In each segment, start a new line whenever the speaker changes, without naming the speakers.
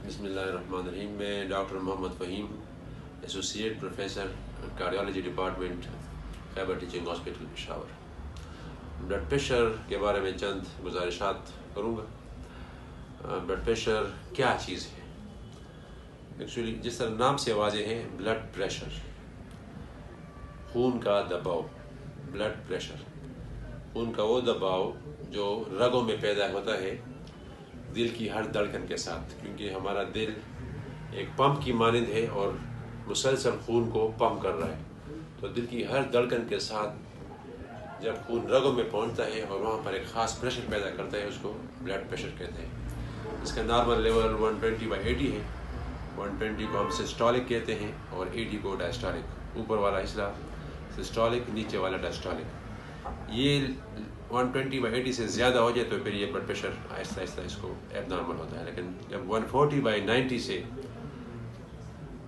बिस्मिल्लाहिर्रहमानिर्रहीम। मैं doctor Mohammad Faheem, associate professor cardiology department Khyber teaching hospital Peshawar. Blood pressure के बारे में चंद गुजारिशात करूँगा। ब्लड प्रेशर क्या चीज़ है? एक्चुअली जिस तरह नाम से वाज़ेह है, ब्लड प्रेशर खून का दबाव। ब्लड प्रेशर खून का वो दबाव जो रगों में पैदा होता है दिल की हर धड़कन के साथ, क्योंकि हमारा दिल एक पंप की मानंद है और मुसलसल खून को पंप कर रहा है। तो दिल की हर धड़कन के साथ जब खून रगों में पहुंचता है और वहाँ पर एक ख़ास प्रेशर पैदा करता है, उसको ब्लड प्रेशर कहते हैं। इसका नॉर्मल लेवल 120/80 है। 120 को हम सिस्टोलिक कहते हैं और 80 को डायस्टोलिक। ऊपर वाला हिस्सा सिस्टोलिक, नीचे वाला डायस्टोलिक। ये 120/80 से ज़्यादा हो जाए तो फिर ये ब्लड प्रेशर आहिस्ता आहिस्ता इसको एबनॉर्मल होता है। लेकिन जब 140/90 से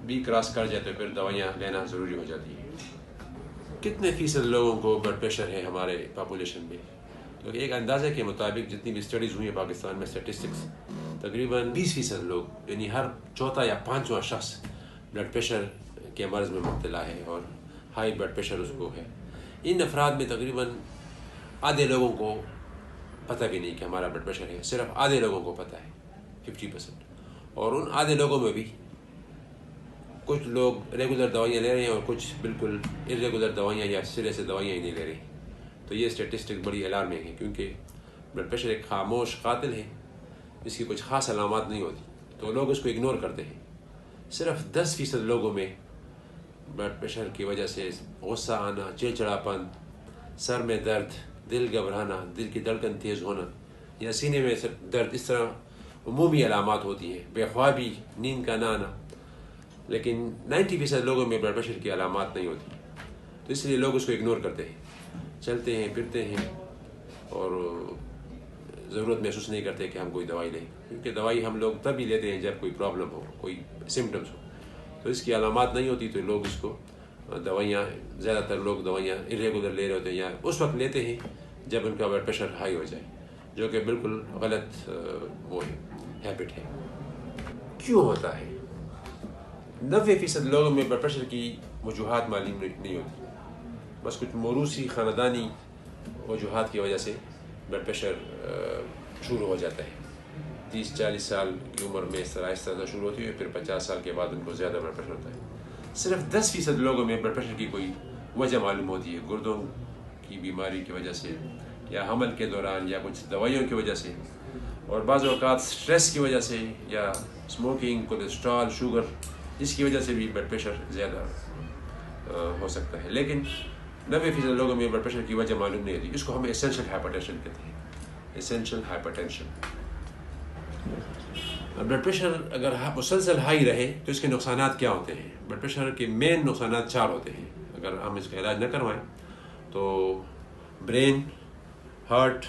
भी क्रॉस कर जाए तो फिर दवाइयाँ लेना ज़रूरी हो जाती है। कितने फ़ीसद लोगों को ब्लड प्रेशर है हमारे पॉपुलेशन में? तो एक अंदाज़े के मुताबिक जितनी भी स्टडीज़ हुई है पाकिस्तान में, स्टेटिस्टिक्स, तकरीबन 20% लोग, यानी हर चौथा या पाँचवां शख्स ब्लड प्रेशर के मर्ज़ में मुब्तला है और हाई ब्लड प्रेशर उसको है। इन अफराद में तकरीबन आधे लोगों को पता भी नहीं कि हमारा ब्लड प्रेशर है। सिर्फ आधे लोगों को पता है, 50%। और उन आधे लोगों में भी कुछ लोग रेगुलर दवाइयाँ ले रहे हैं और कुछ बिल्कुल इरेगुलर दवाइयाँ या सिरे से दवाइयाँ ही नहीं ले रहे। तो ये स्टेटिस्टिक बड़ी अलार्मिंग है, क्योंकि ब्लड प्रेशर एक खामोश कातिल है, इसकी कुछ ख़ास अलामत नहीं होती, तो लोग उसको इग्नोर करते हैं। सिर्फ 10% लोगों में ब्लड प्रेशर की वजह से गुस्सा आना, चिड़चिड़ापन, सर में दर्द, दिल घबराना, दिल की धड़कन तेज़ होना या सीने में दर्द, इस तरह उमूमी अलामत होती हैं। बेख्वाबी, नींद का ना आना। लेकिन 90% लोगों में ब्लड प्रेशर की अलामत नहीं होती, तो इसलिए लोग उसको इग्नोर करते हैं, चलते हैं फिरते हैं और ज़रूरत महसूस नहीं करते कि हम कोई दवाई लें, क्योंकि दवाई हम लोग तभी लेते हैं जब कोई प्रॉब्लम हो, कोई सिम्टम्स हो। तो इसकी अलामत नहीं होती तो लोग इसको दवाइयाँ, ज़्यादातर लोग दवाइयाँ इरेगुलर ले रहे होते हैं या उस वक्त लेते हैं जब उनका ब्लड प्रेशर हाई हो जाए, जो कि बिल्कुल गलत वो है, हैबिट है। क्यों होता है? 90% लोगों में ब्लड प्रेशर की वजूहात मालूम नहीं होती, बस कुछ मौरूसी ख़ानदानी वजूहात की वजह से ब्लड प्रेशर शुरू हो जाता है। 30-40 साल की उम्र में इस तरह आहिस्ता शुरू होती है, फिर 50 साल के बाद उनको ज़्यादा ब्लड प्रेशर होता है। सिर्फ 10% लोगों में ब्लड प्रेशर की कोई वजह मालूम होती है, गुर्दों की बीमारी की वजह से या हमल के दौरान या कुछ दवाइयों की वजह से, और बाज़ औक़ात स्ट्रेस की वजह से या स्मोकिंग, कोलेस्ट्रॉल, शुगर, इसकी वजह से भी ब्लड प्रेशर ज़्यादा हो सकता है। लेकिन 90% लोगों में ब्लड प्रेशर की वजह मालूम नहीं होती। इसको हम एसेंशियल हाइपरटेंशन कहते हैं, एसेंशियल हाइपरटेंशन। ब्लड प्रेशर अगर मुसलसल हाई रहे तो इसके नुकसानात क्या होते हैं? ब्लड प्रेशर के मेन नुकसानात 4 होते हैं। अगर हम इसका इलाज न करवाएं तो ब्रेन, हार्ट,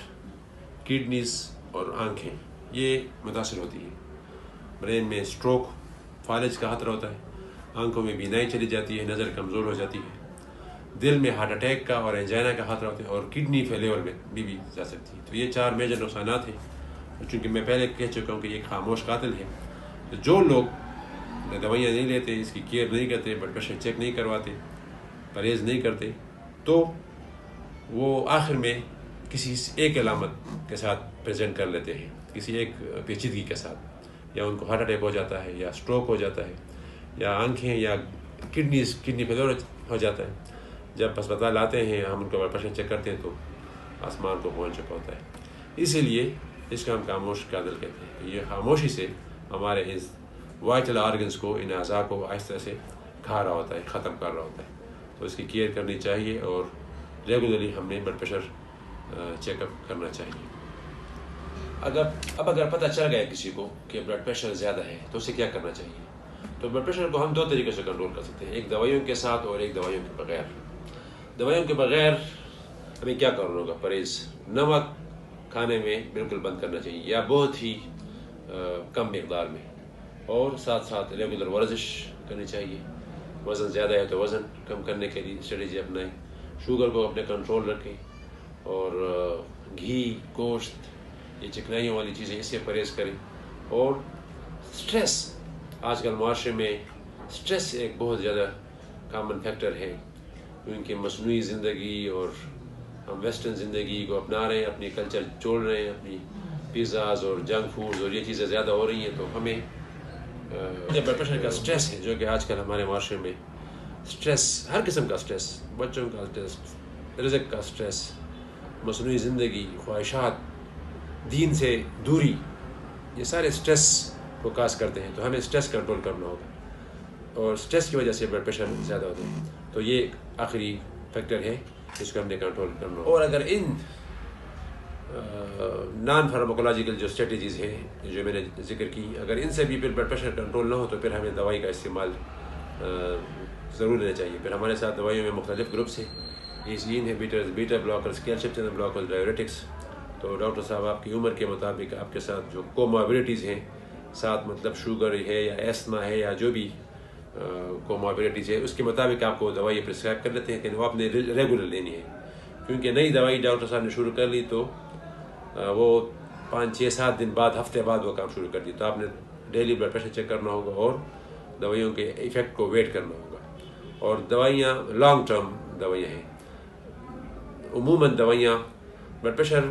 किडनीज़ और आँखें ये मुतासर होती हैं। ब्रेन में स्ट्रोक, फालिज का खतरा होता है, आँखों में बीनाई चली जाती है, नज़र कमज़ोर हो जाती है, दिल में हार्ट अटैक का और एंजाइना का खतरा होता है, और किडनी फेलियर में भी जा सकती है। तो ये 4 मेजर नुकसानात हैं। चूँकि मैं पहले कह चुका हूँ कि ये खामोश कातिल है, तो जो लोग दवाइयाँ नहीं लेते, इसकी केयर नहीं करते, ब्लड प्रेशर चेक नहीं करवाते, परहेज़ नहीं करते, तो वो आखिर में किसी एक अलामत के साथ प्रेजेंट कर लेते हैं, किसी एक पेचीदगी के साथ, या उनको हार्ट अटैक हो जाता है या स्ट्रोक हो जाता है या आँखें या किडनी फेलियर हो जाता है। जब अस्पताल आते हैं, हम उनका ब्लड प्रेशर चेक करते हैं तो आसमान को पहुँच चुका होता है। इसीलिए इसका हम खामोश कातिल कहते हैं। ये खामोशी से हमारे इस वाइटल ऑर्गन्स को, इन अज़ा को आहिस्ता से खा रहा होता है, ख़त्म कर रहा होता है। तो इसकी केयर करनी चाहिए और रेगुलरली हमने ब्लड प्रेशर चेकअप करना चाहिए। अगर पता चल गया किसी को कि ब्लड प्रेशर ज़्यादा है तो उसे क्या करना चाहिए? तो ब्लड प्रेशर को हम 2 तरीके से कंट्रोल कर सकते हैं, एक दवाइयों के साथ और एक दवाइयों के बगैर। दवाइयों के बगैर हमें क्या करना होगा? परहेज़, नमक खाने में बिल्कुल बंद करना चाहिए या बहुत ही कम मिकदार में, और साथ साथ रेगुलर वर्जिश करनी चाहिए। वज़न ज़्यादा है तो वज़न कम करने के लिए स्ट्रेटजी अपनाएं, शुगर को अपने कंट्रोल रखें, और घी, गोश्त, ये चिकनाइयों वाली चीज़ें, इससे परहेज़ करें, और اسٹریس آج کل معاشرے میں اسٹریس ایک بہت زیادہ کامن فیکٹر ہے، کیونکہ مصنوعی زندگی اور ہم ویسٹرن زندگی کو اپنا رہے ہیں، اپنی کلچر چھوڑ رہے ہیں، اپنی پیزاز اور جنک فوڈز اور یہ چیزیں زیادہ ہو رہی ہیں، تو ہمیں بلڈ پریشر کا اسٹریس ہے جو کہ آج کل ہمارے معاشرے میں اسٹریس، ہر قسم کا اسٹریس، بچوں کا اسٹریس، رزق کا اسٹریس، مصنوعی زندگی، خواہشات، دین سے دوری، یہ سارے اسٹریس کو کاز کرتے ہیں، تو ہمیں اسٹریس کنٹرول کرنا ہوگا، اور اسٹریس کی وجہ سے بلڈ پریشر زیادہ ہوتا ہے، تو یہ آخری فیکٹر ہے جس کو ہم نے کنٹرول کرنا ہوگا۔ اور اگر ان نان فارماکولوجیکل جو اسٹریٹجیز ہیں جو میں نے ذکر کی، اگر ان سے بھی پھر بلڈ پریشر کنٹرول نہ ہو تو پھر ہمیں دوائی کا استعمال ضرور لینا چاہیے۔ پھر ہمارے ساتھ دوائیوں میں مختلف گروپس ہیں، ایسین انہیبیٹرز، بیٹا بلاکرز، کیلشیم چینل بلاکرز، ڈائیورٹکس۔ تو ڈاکٹر صاحب آپ کی عمر کے مطابق آپ کے ساتھ جو کوموربیڈیٹیز ہیں، ساتھ مطلب شوگر ہے یا ایسما ہے یا جو بھی کوموربیڈیٹیز ہے، اس کے مطابق آپ کو دوائی پرسکرائب کر لیتے ہیں کہ وہ آپ نے ریگولر لینی ہے، کیونکہ نئی دوائی ڈاکٹر صاحب نے شروع کر لی تو وہ 5 6 7 دن بعد، ہفتے بعد وہ کام شروع کر دی، تو آپ نے ڈیلی بلڈ پریشر چیک کرنا ہوگا اور دوائیوں کے ایفیکٹ کو ویٹ کرنا ہوگا۔ اور دوائیاں لانگ ٹرم دوائیاں ہیں، عموماً دوائیاں بلڈ پریشر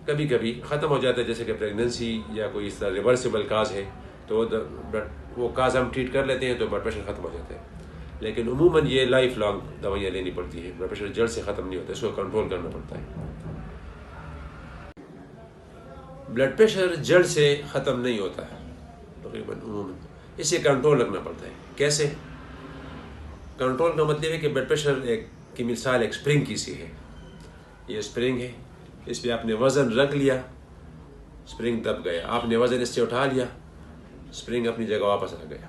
کبھی کبھی ختم ہو جاتا ہے، جیسے کہ پریگننسی یا کوئی اس طرح ریورسیبل کاز ہے تو وہ کاز ہم ٹریٹ کر لیتے ہیں تو بلڈ پریشر ختم ہو جاتا ہے، لیکن عموماً یہ لائف لانگ دوائیاں لینی پڑتی ہیں، بلڈ پریشر جڑ سے ختم نہیں ہوتا، اس کو کنٹرول کرنا پڑتا ہے۔ بلڈ پریشر جڑ سے ختم نہیں ہوتا ہے تقریباً، عموماً اسے کنٹرول رکھنا پڑتا ہے۔ کیسے کنٹرول کا مطلب ہے کہ بلڈ پریشر کی مثال ایک اسپرنگ کی سی ہے، یہ اسپرنگ ہے، اس پہ آپ نے وزن رکھ لیا، اسپرنگ دب گیا، آپ نے وزن اس سے اٹھا لیا، اسپرنگ اپنی جگہ واپس آ گیا۔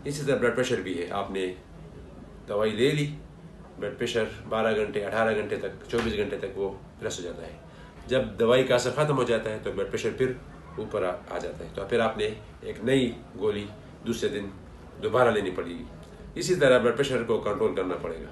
اسی طرح بلڈ پریشر بھی ہے، آپ نے دوائی لے لی، بلڈ پریشر 12 گھنٹے 18 گھنٹے تک 24 گھنٹے تک وہ پلس ہو جاتا ہے، جب دوائی کا اثر ختم ہو جاتا ہے تو بلڈ پریشر پھر اوپر آ جاتا ہے، تو پھر آپ نے ایک نئی گولی دوسرے دن دوبارہ لینی پڑے گی۔ اسی طرح بلڈ پریشر کو کنٹرول کرنا پڑے گا۔